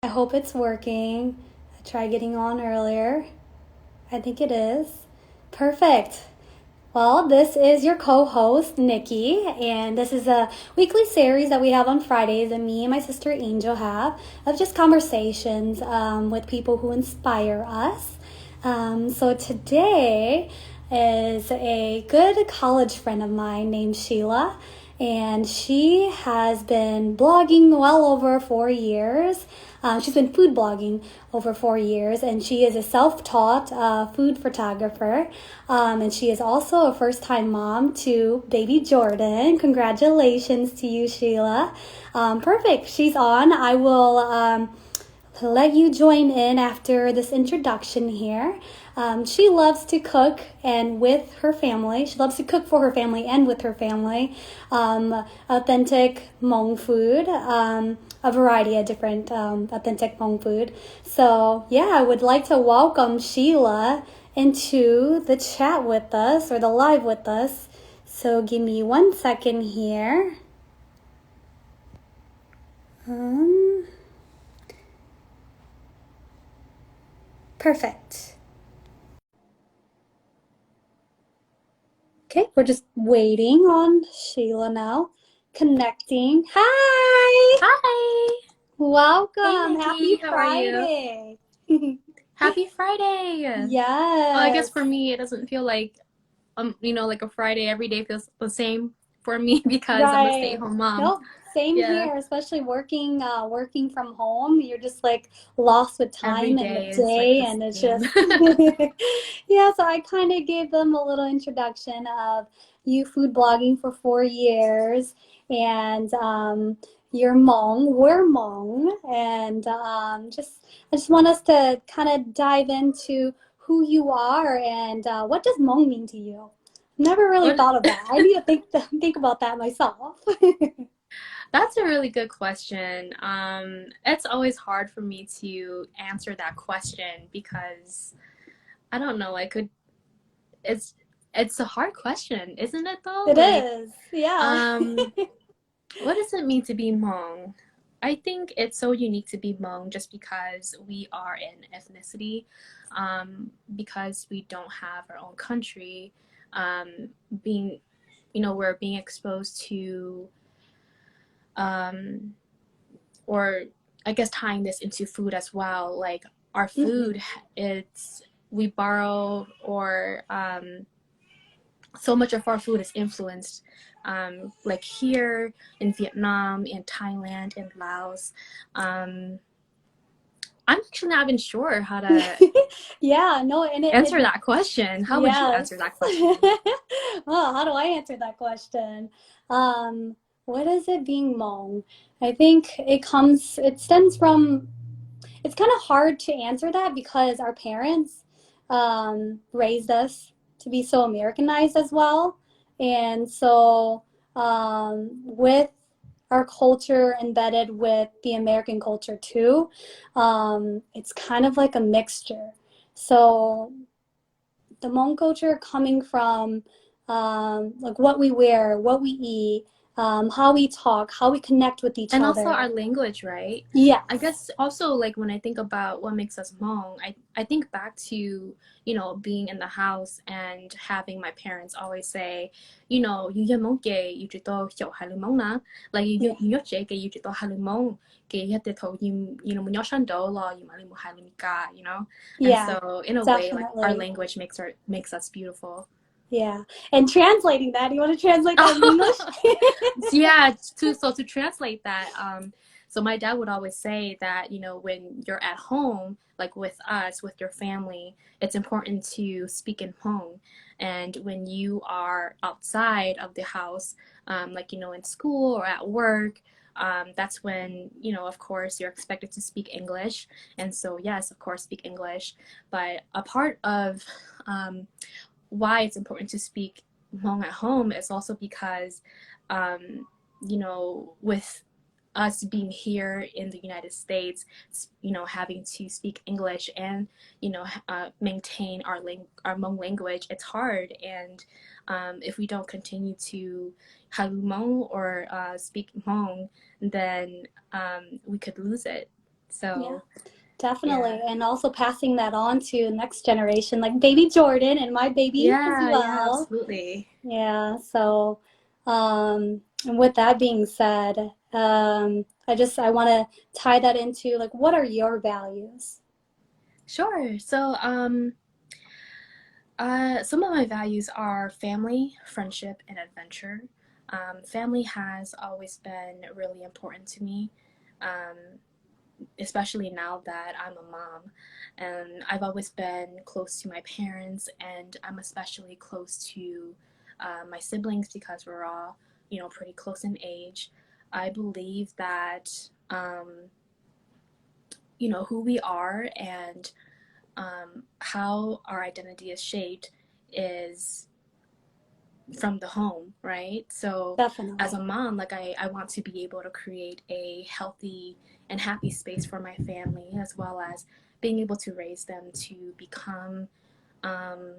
I hope it's working. I tried getting on earlier. I think it is. Perfect. Well, this is your co-host, Nikki, and this is a weekly series that we have on Fridays that me and my sister Angel have of just conversations with people who inspire us. So today is a good college friend of mine named Sheila, and she has been blogging well over 4 years. She's been food blogging over 4 years, and she is a self-taught food photographer. And she is also a first-time mom to baby Jordan. Congratulations to you, Sheila. Perfect. She's on. I will let you join in after this introduction here. She loves to cook and with her family. She loves to cook for her family and with her family. Authentic Hmong food, a variety of different authentic Hmong food. So yeah, I would like to welcome Sheila into the chat with us or the live with us. So give me 1 second here. Perfect. Okay, we're just waiting on Sheila now. Connecting. Hi! Hi! Welcome! Hey Happy Nikki, how are you? Friday! Happy Friday! Well, I guess Yes. for me, it doesn't feel like like a Friday. Every day feels the same for me because I'm a Right. stay-at-home mom. Nope. Same Yeah, here, especially working from home. You're just like lost with every time in the day is like day, the and it's same. just yeah. So I kind of gave them a little introduction of you food blogging for 4 years, and you're Hmong, we're Hmong, and just I just want us to kind of dive into who you are and what does Hmong mean to you. Never really What? thought of that. I need to think about that myself. That's a really good question. It's always hard for me to answer that question because I don't know. It's it's a hard question, isn't it though? It is, yeah. Um, What does it mean to be Hmong? I think it's so unique to be Hmong just because we are an ethnicity, because we don't have our own country. Being, we're being exposed to, um, or I guess tying this into food as well. Like our Mhm. food, it's we borrow or so much of our food is influenced, like here in Vietnam, in Thailand, in Laos. Um, I'm actually not even sure how to Yeah, no, and answer that question. How would you yes. answer that question? Well, how do I answer that question? Um, what is it being Hmong? I think it stems from, it's kind of hard to answer that because our parents raised us to be so Americanized as well. And so, with our culture embedded with the American culture too, it's kind of like a mixture. So, the Hmong culture coming from like what we wear, what we eat, how we talk, how we connect with each And also other. our language, right? I Yes. guess also like when I think about what makes us Hmong, I think back to, being in the house and having my parents always say, you Hmong ke you chỉ to hiểu hai lư Hmong na, like you Yeah. you nhớ chế ke you chỉ to hai lư Hmong, ke you te to you muốn nhớ shan do lo you mà mu hai lư mi ka, And Yeah, so in a way, like our definitely. language makes us beautiful. Yeah. And translating that, you want to translate that in English? Yeah, to translate that, so my dad would always say that, when you're at home, like with us, with your family, it's important to speak in Hmong. And when you are outside of the house, like, in school or at work, that's when, of course, you're expected to speak English. And so, yes, of course, speak English. But a part of why it's important to speak Hmong at home is also because, with us being here in the United States, having to speak English and, maintain our Hmong language, it's hard. And if we don't continue to halu Hmong or speak Hmong, then we could lose it. Yeah, So definitely. yeah. And also passing that on to next generation, like baby Jordan and my baby as Yeah, well. absolutely. Yeah, so and with that being said, I want to tie that into like what are your values? Sure. So, some of my values are family, friendship, and adventure. Family has always been really important to me, um, especially now that I'm a mom. And I've always been close to my parents, and I'm especially close to my siblings because we're all, pretty close in age. I believe that, who we are and how our identity is shaped is from the home, right? So as Definitely. a mom, like I want to be able to create a healthy and happy space for my family, as well as being able to raise them to become um,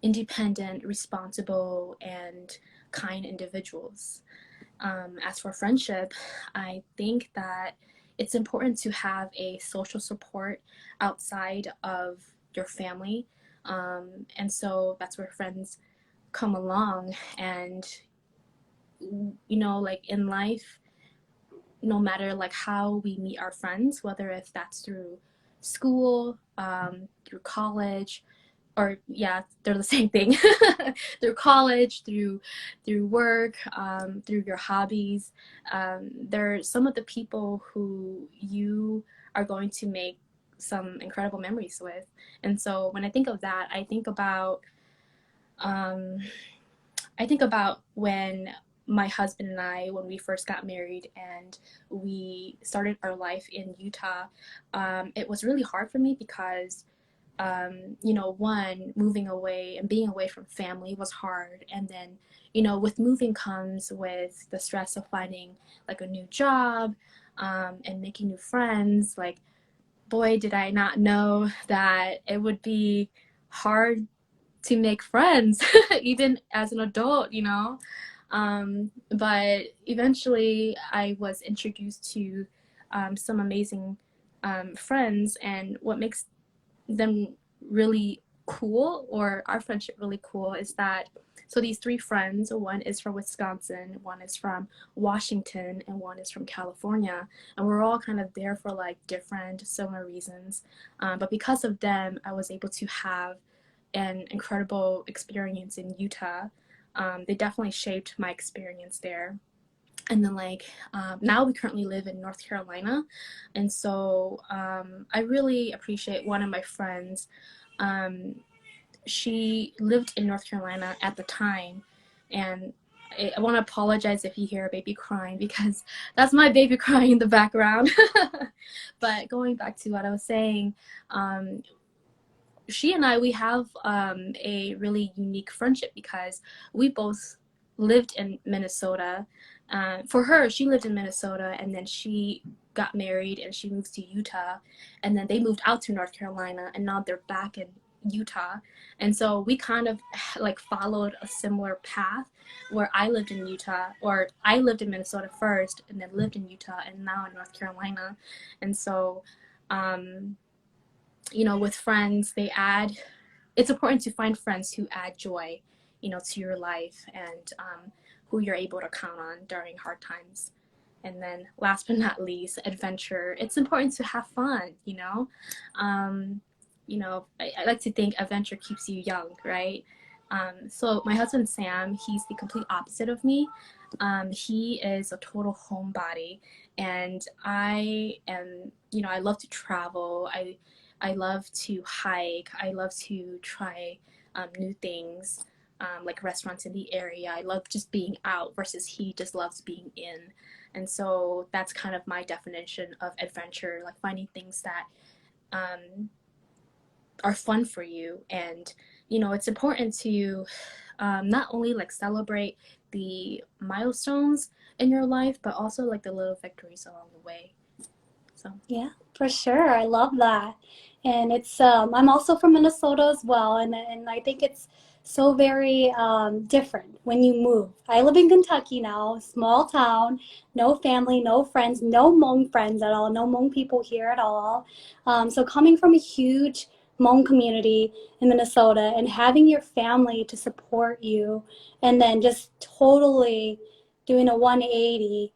independent, responsible, and kind individuals. As for friendship, I think that it's important to have a social support outside of your family. And so that's where friends come along. And, like in life, no matter like how we meet our friends, whether if that's through school, through college, or yeah, they're the same thing through college, through work, through your hobbies. They're some of the people who you are going to make some incredible memories with. And so when I think of that, um, I think about when my husband and I, when we first got married and we started our life in Utah. It was really hard for me because one, moving away and being away from family was hard. And then, with moving comes with the stress of finding like a new job, and making new friends. Like, boy, did I not know that it would be hard to make friends, even as an adult. But eventually, I was introduced to some amazing friends, and what makes them really cool, or our friendship really cool, is that so these three friends, one is from Wisconsin, one is from Washington, and one is from California, and we're all kind of there for like different similar reasons, but because of them I was able to have an incredible experience in Utah. They definitely shaped my experience there. And then like now we currently live in North Carolina, and so I really appreciate one of my friends. um, she lived in North Carolina at the time, and I want to apologize if you hear a baby crying because that's my baby crying in the background. But going back to what I was saying, um, she and I, we have a really unique friendship because we both lived in Minnesota. For her, she lived in Minnesota, and then she got married and she moved to Utah, and then they moved out to North Carolina, and now they're back in Utah. And so we kind of like followed a similar path where I lived in Utah, or I lived in Minnesota first and then lived in Utah and now in North Carolina. And so um, with friends, it's important to find friends who add joy, to your life, and who you're able to count on during hard times. And then last but not least, adventure. It's important to have fun. Um, I like to think adventure keeps you young, right? So my husband Sam, he's the complete opposite of me. He is a total homebody, and I love to travel. I love to hike. I love to try new things, like restaurants in the area. I love just being out versus he just loves being in. And so that's kind of my definition of adventure, like finding things that um, are fun for you. And, it's important to not only like celebrate the milestones in your life, but also like the little victories along the way. So, Yeah, for sure. I love that. And it's I'm also from Minnesota as well, and I think it's so very different when you move. I live in Kentucky now, small town, no family, no friends, no Hmong friends at all, no Hmong people here at all. So coming from a huge Hmong community in Minnesota and having your family to support you, and then just totally doing a 180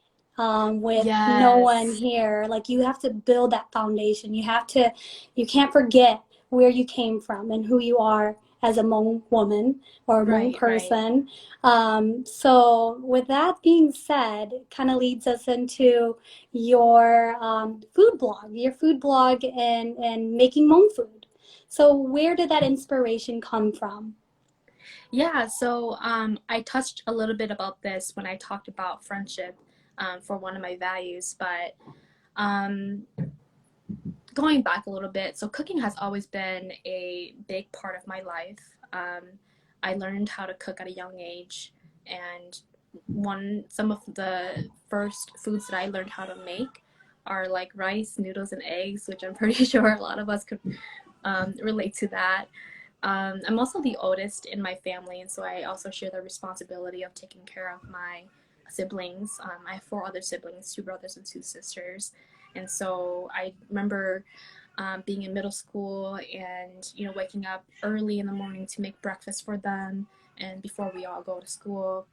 with no one Yes. here. Like you have to build that foundation. You can't forget where you came from and who you are as a Hmong woman or a Hmong Right, right. person. So with that being said, it kind of leads us into your food blog and making Hmong food. So where did that inspiration come from? Yeah, so I touched a little bit about this when I talked about friendship for one of my values, but um, going back a little bit, so cooking has always been a big part of my life. I learned how to cook at a young age, and some of the first foods that I learned how to make are like rice, noodles, and eggs, which I'm pretty sure a lot of us could relate to that. I'm also the oldest in my family, and so I also share the responsibility of taking care of my siblings. I have four other siblings, two brothers and two sisters, and so I remember being in middle school and waking up early in the morning to make breakfast for them, and before we all go to school.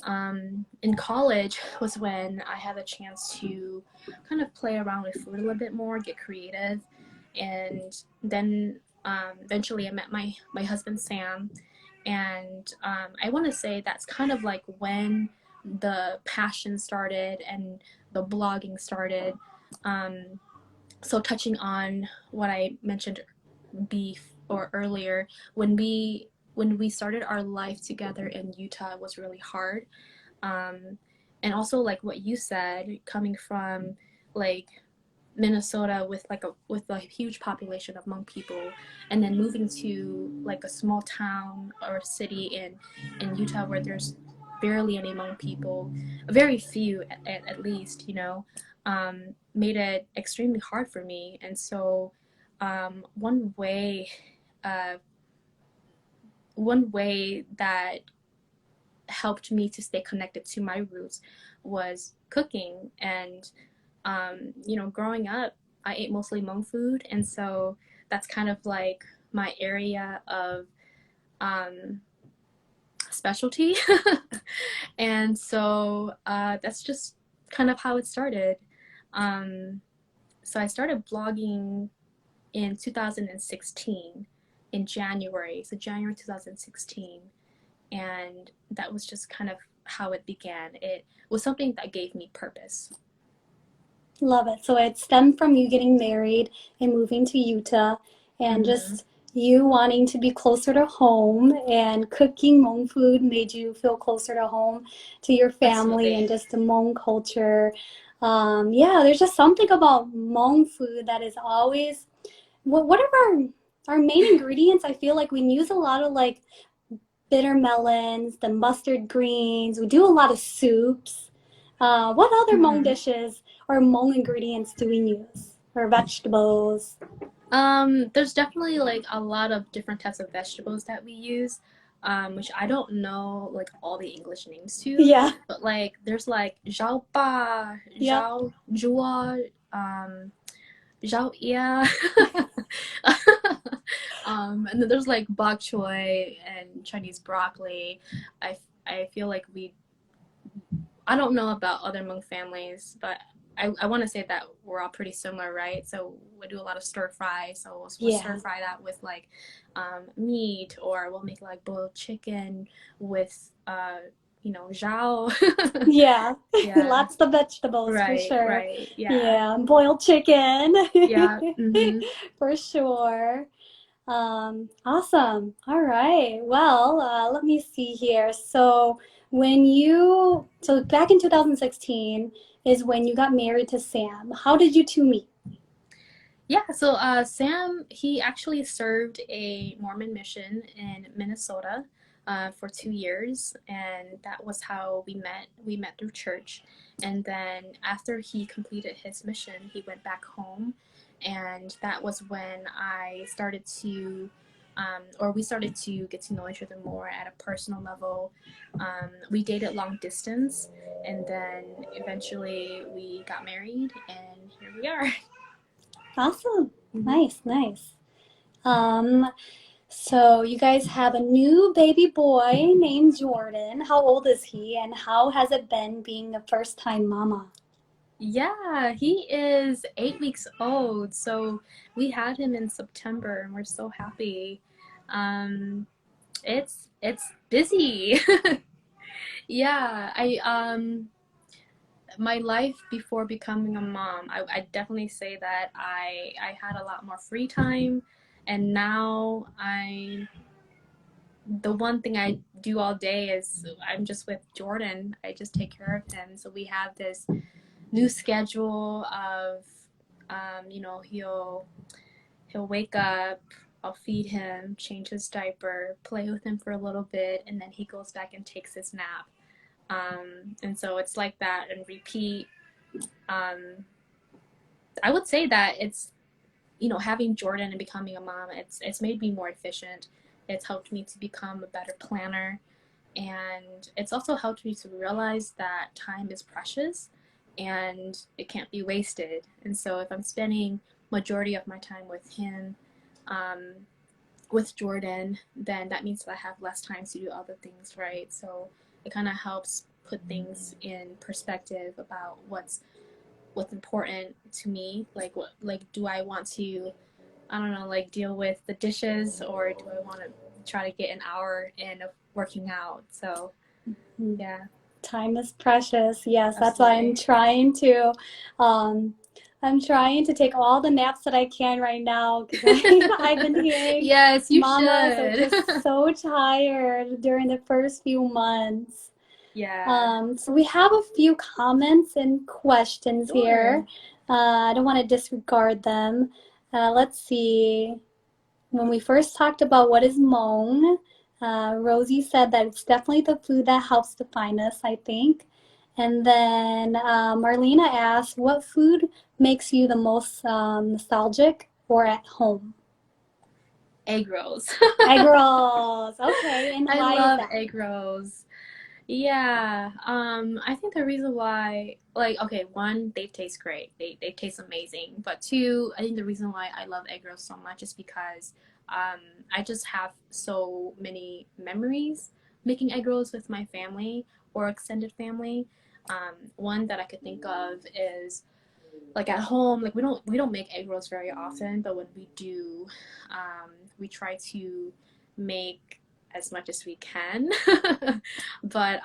In college was when I had the chance to kind of play around with food a little bit more, get creative, and then eventually I met my husband Sam, and I want to say that's kind of like when the passion started and the blogging started. Um, so touching on what I mentioned beef or earlier, when we started our life together in Utah, it was really hard. And also like what you said, coming from like Minnesota with a huge population of Hmong people, and then moving to like a small town or city in Utah where there's barely any Hmong people, very few at least, made it extremely hard for me. And so um, one way uh, one way that helped me to stay connected to my roots was cooking. And growing up, I ate mostly Hmong food, and so that's kind of like my area of um, specialty. And so that's just kind of how it started. Um, so I started blogging in 2016, in January, so January 2016, and that was just kind of how it began. It was something that gave me purpose. Love it. So it stemmed from you getting married and moving to Utah and Mm-hmm. just you wanting to be closer to home, and cooking Hmong food made you feel closer to home, to your family and Absolutely. just the Hmong culture. Yeah, there's just something about Hmong food that is always what are our main ingredients? I feel like we use a lot of like bitter melons, the mustard greens. We do a lot of soups. What other Hmong Mm-hmm. dishes or Hmong ingredients do we use? Or vegetables? There's definitely like a lot of different types of vegetables that we use, which I don't know like all the English names to, Yeah, but like there's like zhao ba, yep. zhao zhua, zhao ia, and then there's like bok choy and Chinese broccoli. I I feel like I don't know about other Hmong families, but I want to say that we're all pretty similar, right? So we do a lot of stir fry. So we'll stir Yeah, fry that with like meat, or we'll make like boiled chicken with zhao. yeah. Yeah, Lots of vegetables for right, sure. right, yeah, Yeah, boiled chicken yeah. Mm-hmm. for sure. Awesome. All right. Well, let me see here. So back in 2016 is when you got married to Sam. How did you two meet? Yeah, so Sam, he actually served a Mormon mission in Minnesota for 2 years, and that was how we met. We met through church, and then after he completed his mission, he went back home, and that was when I started to or we started to get to know each other more at a personal level. We dated long distance, and then eventually we got married, and here we are. Awesome. Mhm. Nice, nice. Um, so you guys have a new baby boy named Jordan. How old is he, and how has it been being a first-time mama? Yeah, he is 8 weeks old. So we had him in September, and we're so happy. Um, it's busy. Yeah, my life before becoming a mom, I definitely say that I had a lot more free time, and now the one thing I do all day is I'm just with Jordan. I just take care of him. So we have this new schedule of, he'll wake up, I'll feed him, change his diaper, play with him for a little bit, and then he goes back and takes his nap. And so it's like that and repeat. Um, I would say that it's, having Jordan and becoming a mom, it's made me more efficient. It's helped me to become a better planner, and it's also helped me to realize that time is precious and it can't be wasted. And so if I'm spending majority of my time with him, um, with Jordan, then that means that I have less time to do other things, right? So it kind of helps put things in perspective about what's important to me. Like, what, like, do I want to, I don't know, like, deal with the dishes, or do I want to try to get an hour in of working out? So yeah, Time is precious. Yes, that's why absolutely. um, I'm trying to take all the naps that I can right now because I've been hearing Yes, you mamas are should. just so tired during the first few months. Yeah, So we have a few comments and questions sure. here. I don't want to disregard them. Let's see. When we first talked about what is Hmong, Rosie said that it's definitely the food that helps define us, I think. And then Marlena asked, what food makes you the most nostalgic or at home? Egg rolls. Egg rolls. Okay, and I why is love that? egg rolls. Yeah, I think the reason why, like, okay, one, they taste great. They taste amazing. But two, I think the reason why I love egg rolls so much is because um, I just have so many memories making egg rolls with my family or extended family. One that I could think of is like at home, like we don't make egg rolls very often, but when we do, we try to make as much as we can. But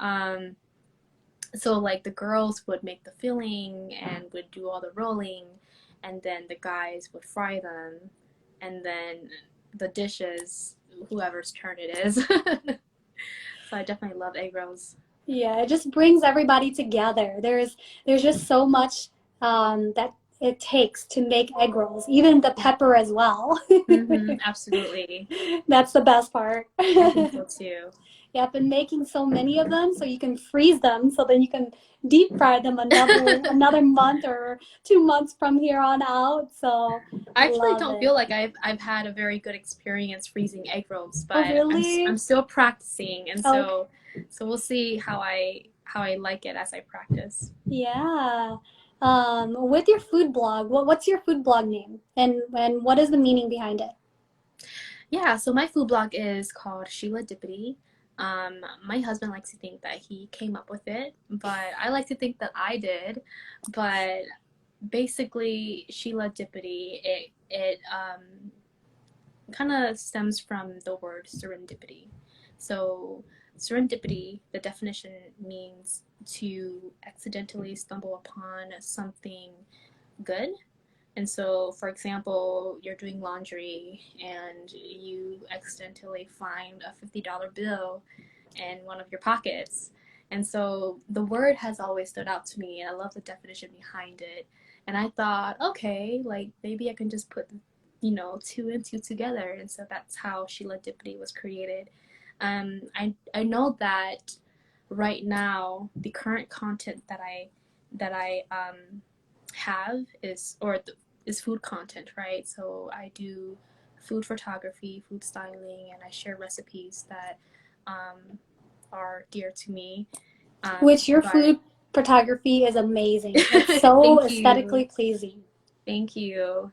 so like the girls would make the filling and would do all the rolling, and then the guys would fry them, and then the dishes, whoever's turn it is. So I definitely love egg rolls. Yeah, it just brings everybody together. There's just so much that it takes to make egg rolls, even the pepper as well. Absolutely. That's the best part. I think so too. Yeah, I've been making so many of them so you can freeze them so then you can deep fry them another month or 2 months from here on out. So I actually love don't feel it. like I've had a very good experience freezing egg rolls, Oh, but I'm really? still practicing, and Okay. so we'll see how I like it as I practice. Yeah. With your food blog, what's your food blog name? And what is the meaning behind it? Yeah, so my food blog is called Sheiladipity. My husband likes to think that he came up with it, but I like to think that I did. But basically, Sheiladipity, it kind of stems from the word serendipity. So, serendipity, the definition means to accidentally stumble upon something good. And so, for example, you're doing laundry and you accidentally find a $50 bill in one of your pockets. And so the word has always stood out to me, and I love the definition behind it. And I thought, okay, like maybe I can just put, two and two together. And so that's how Sheiladipity was created. I know that right now the current content that I have is food content, right? So I do food photography, food styling, and I share recipes that are dear to me. Which your But food photography is amazing. It's so thank you. aesthetically pleasing. Thank you.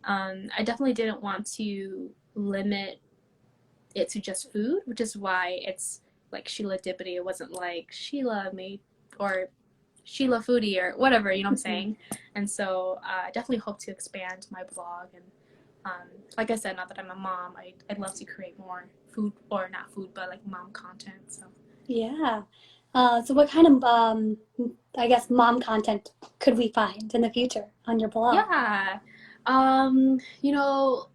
I definitely didn't want to limit it to just food, which is why it's like Sheiladipity. It wasn't like Sheila made or Sheila foodie or whatever, you know what I'm saying? And so I definitely hope to expand my blog. And like I said, not that I'm a mom, I'd love to create more food, or not food, but like mom content. So Yeah. So what kind of, I guess, mom content could we find in the future on your blog? yeah, you know,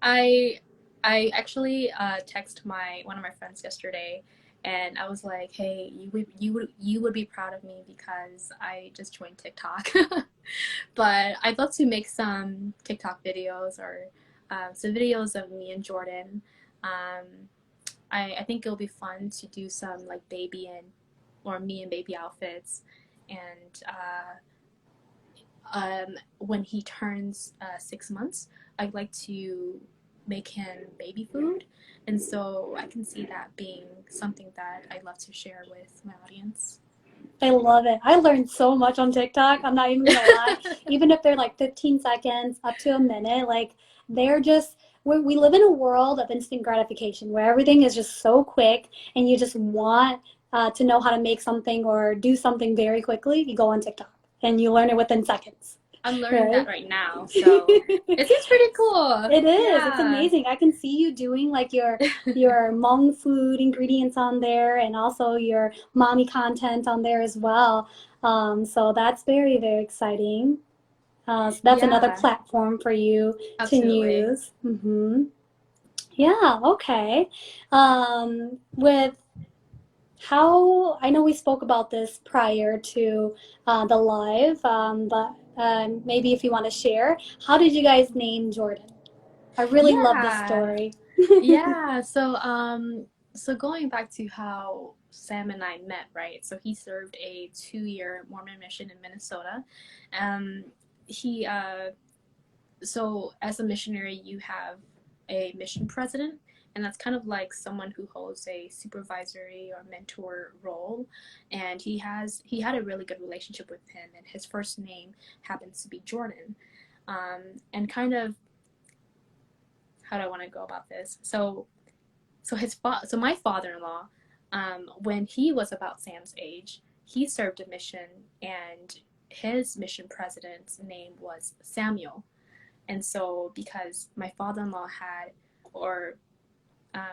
I I actually text my one of my friends yesterday, and I was like, "Hey, you would be proud of me because I just joined TikTok." But I'd love to make some TikTok videos or some videos of me and Jordan. Um, I think it'll be fun to do some like baby and or me and baby outfits, and when he turns 6 months, I'd like to make him baby food. And so I can see that being something that I'd love to share with my audience. I love it. I learned so much on TikTok. I'm not even gonna lie. Even if they're like 15 seconds up to a minute, like they're just, we live in a world of instant gratification where everything is just so quick and you just want to know how to make something or do something very quickly. You go on TikTok and you learn it within seconds, I'm learning that right? right now, so it seems pretty cool. It is. It's Yeah. amazing. I can see you doing like your Hmong food ingredients on there and also your mommy content on there as well. So that's very, very exciting. So that's another Yeah, platform for you to absolutely. use. Yeah, okay. With how, I know we spoke about this prior to the live, but maybe if you want to share, how did you guys name Jordan? I really love this Yeah. story. Yeah, so going back to how Sam and I met, right? So he served a 2-year Mormon mission in Minnesota. Um, he so as a missionary, you have a mission president, and that's kind of like someone who holds a supervisory or mentor role. And he had a really good relationship with him, and his first name happens to be Jordan. And kind of how do I want to go about this? So my father-in-law, when he was about Sam's age, he served a mission, and his mission president's name was Samuel. And so because my father-in-law had or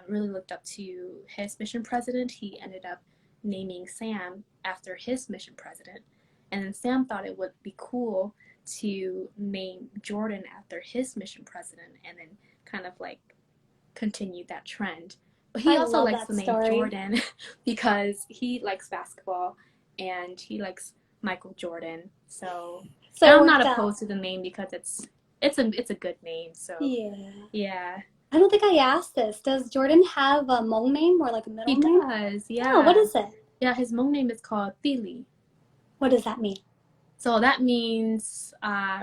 really looked up to his mission president, he ended up naming Sam after his mission president. And then Sam thought it would be cool to name Jordan after his mission president, and then kind of like continue that trend. But he I also love likes that the name story. Jordan because he likes basketball and he likes Michael Jordan. So, and So it I'm not worked out. opposed to the name because it's a good name. So, Yeah. yeah, I don't think I asked this. Does Jordan have a Hmong name or like a he middle name? does. Oh, what Yeah, is it? yeah. His Hmong name is called Thili. What does that mean? So that means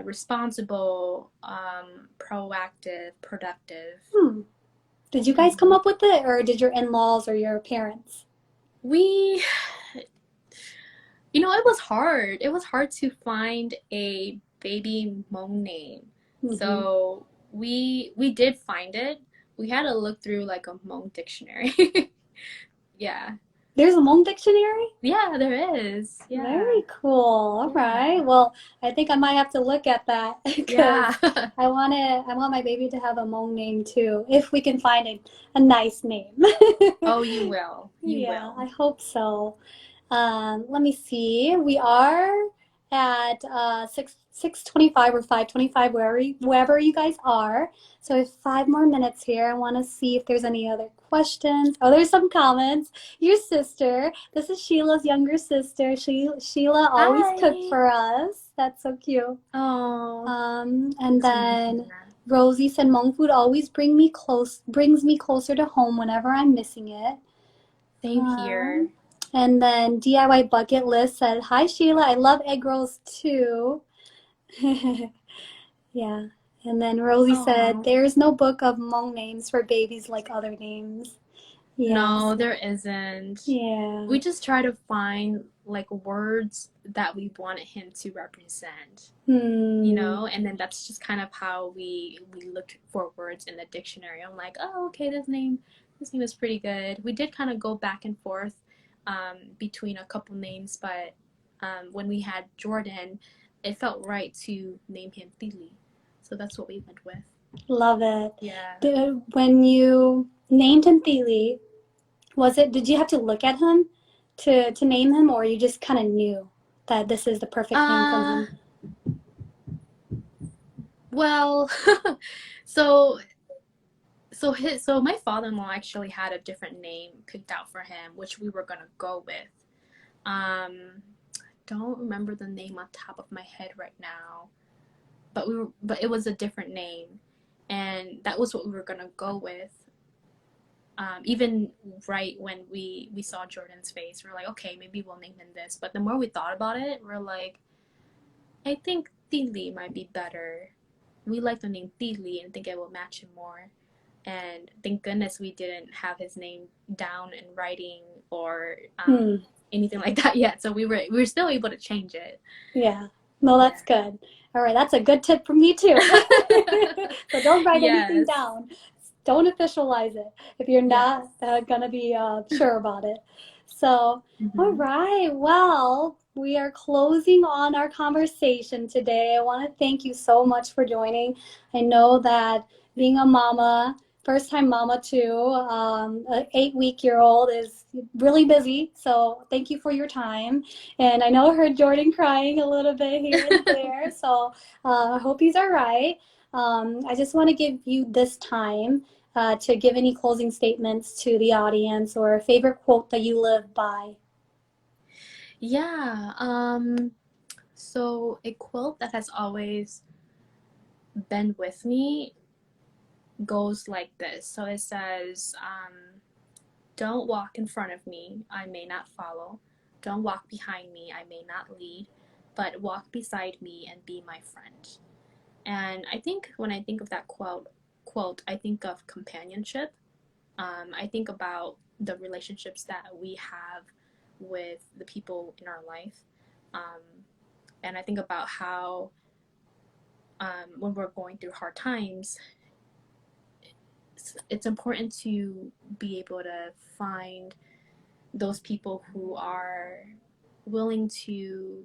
responsible, proactive, productive. Hmm. Did you guys come Mhm. up with it or did your in-laws or your parents? We it was hard. It was hard to find a baby Hmong name. Hmm. So we did find it. We had to look through like a Hmong dictionary. Yeah. There's a Hmong dictionary? Yeah, there is. Yeah. Very cool. All Yeah. right. Well, I think I might have to look at that Yeah. because I want my baby to have a Hmong name too, if we can find a nice name. Oh, you will. You Yeah, will. I hope so. Let me see. We are at 6:25 or 5:25 wherever you guys are. So we have 5 more minutes here. I want to see if there's any other questions. Oh, there's some comments. Your sister. This is Sheila's younger sister. Sheila always cooked Hi. for us. That's so cute. Oh, And so nice to then hear that. Rosie said, "Hmong food always brings me closer to home whenever I'm missing it." Same here. Um, and then DIY Bucket List said, "Hi Sheila, I love egg rolls too." Yeah. And then Rosie said, Oh, there's no book of Hmong names for babies like other names. Yes. no, there isn't. Yeah. We just try to find like words that we wanted him to represent, you Hmm. know, and then that's just kind of how we looked for words in the dictionary. I'm like, oh, okay, this name is pretty good. We did kind of go back and forth between a couple names, but when we had Jordan, it felt right to name him Thili, so that's what we went with. Love it. Yeah. When you named him Thili, did you have to look at him to name him, or you just kind of knew that this is the perfect name from Uh, him? well, so so my father-in-law actually had a different name picked out for him, which we were gonna go with. Don't remember the name on top of my head right now, but it was a different name, and that was what we were gonna go with. Even right when we saw Jordan's face, we are like, okay, maybe we'll name him this. But the more we thought about it, we're like, I think Tili might be better. We like the name Tili and think it will match him more. And thank goodness we didn't have his name down in writing or Hmm. anything like that yet. So we were still able to change it. Yeah. No, that's Yeah. good. All right, that's a good tip from me too. So don't write anything Yes. down. Don't officialize it if you're Yes. not gonna be sure about it. So, all Mm-hmm. right. Well, we are closing on our conversation today. I want to thank you so much for joining. I know that being a mama, first time mama too, an 8-week-year-old is really busy. So thank you for your time. And I know I heard Jordan crying a little bit here and there. So I hope he's all right. I just want to give you this time to give any closing statements to the audience or a favorite quote that you live by. Yeah. So a quote that has always been with me goes like this. So it says, don't walk in front of me, I may not follow. Don't walk behind me, I may not lead. But walk beside me and be my friend. And I think when I think of that quote, I think of companionship. I think about the relationships that we have with the people in our life. Um, and I think about how when we're going through hard times, it's important to be able to find those people who are willing to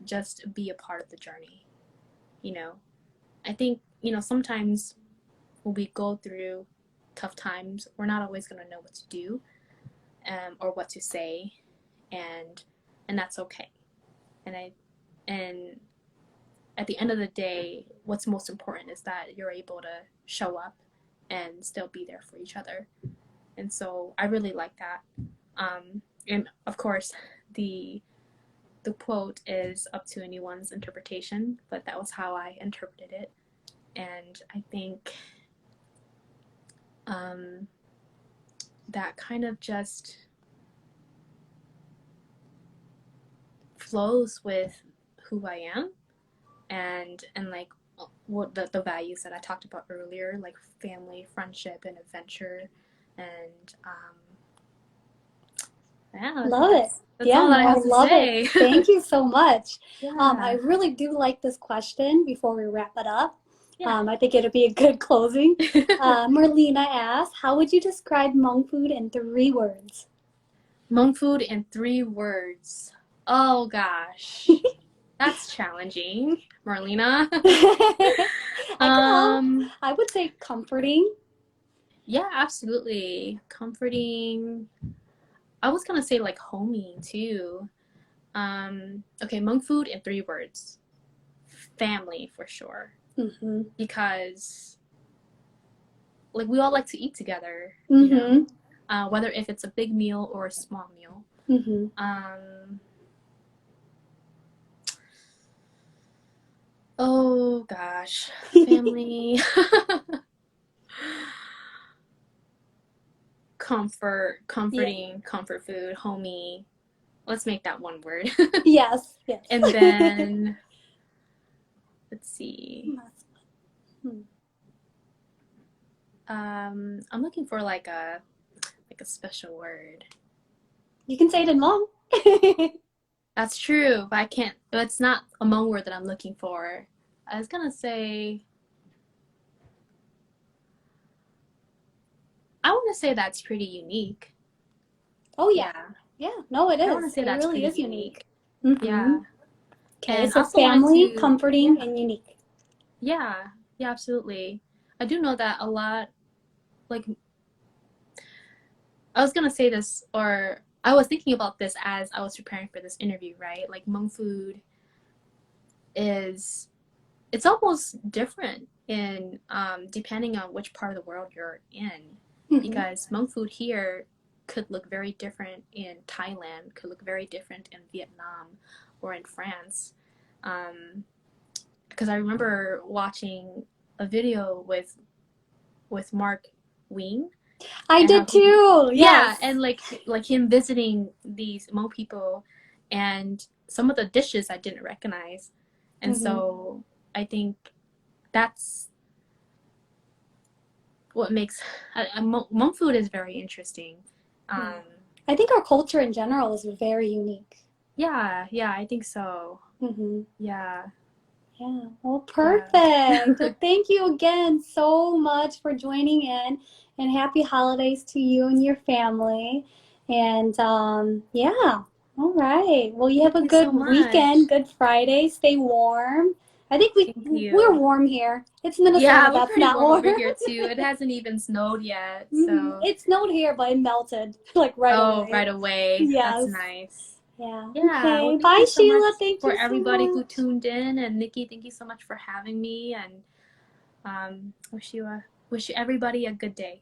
just be a part of the journey. You know, I think, sometimes when we go through tough times, we're not always going to know what to do or what to say, and that's okay. And at the end of the day, what's most important is that you're able to show up and still be there for each other. And so I really like that. And of course, the quote is up to anyone's interpretation, but that was how I interpreted it. And I think that kind of just flows with who I am and like what the values that I talked about earlier, like family, friendship, and adventure. And yeah, I think Love it. that's Yeah, all that I no, I have to love it. say. Thank you so much. I Yeah. really do like this question before we wrap it up. Yeah. I think it'll be a good closing. Merlina asked, how would you describe Hmong food in 3 words? Hmong food in 3 words. Oh gosh. That's challenging, Marlena. I can help. um, I would say comforting. yeah, absolutely. Comforting. I was gonna say like homey too. Okay, Hmong food in 3 words. Family for sure. Mm-hmm. Because like we all like to eat together, Mm-hmm. whether if it's a big meal or a small meal. Mm-hmm. Oh gosh, family. Comforting, comfort food, homey. Let's make that one word. Yes, yes. And then let's see. I'm looking for like a special word. You can say it in Hmong. That's true, but I can't. But it's not a Hmong word that I'm looking for. I was gonna say. I want to say that's pretty unique. Oh yeah. Yeah. No, it I want to is. say It that's really pretty is unique. unique. Yeah. Okay, And I so also wanted family, to, comforting, and unique. yeah, yeah, absolutely. I do know that a lot, like, I was gonna say this, or I was thinking about this as I was preparing for this interview, right? Like, Hmong food is, it's almost different in, depending on which part of the world you're in. Because Hmong food here could look very different in Thailand, could look very different in Vietnam or in France. Because I remember watching a video with Mark Ween I and how did he, too. yeah, Yes. and like him visiting these Hmong people and some of the dishes I didn't recognize, and so I think that's what makes Hmong food is very interesting. I think our culture in general is very unique. Yeah, yeah, I think so. Mm-hmm. Yeah, Yeah. Well, yeah. perfect. Well, thank you again so much for joining in, and happy holidays to you and your family. And yeah. All right. Well, you have Thank a you so good much. weekend, good Friday. Stay warm. I think Thank we're you. warm here. It's Minnesota Yeah, we're that's pretty not warm warm. over here too. It hasn't even snowed yet, so. It snowed here, but it melted like right Oh, away. right away. That's Yes. nice. Yeah. Yeah, well, Okay. thank Bye, you so much Sheila. Thank for you so everybody who much. tuned in, and Nikki, thank you so much for having me, and wish you everybody a good day.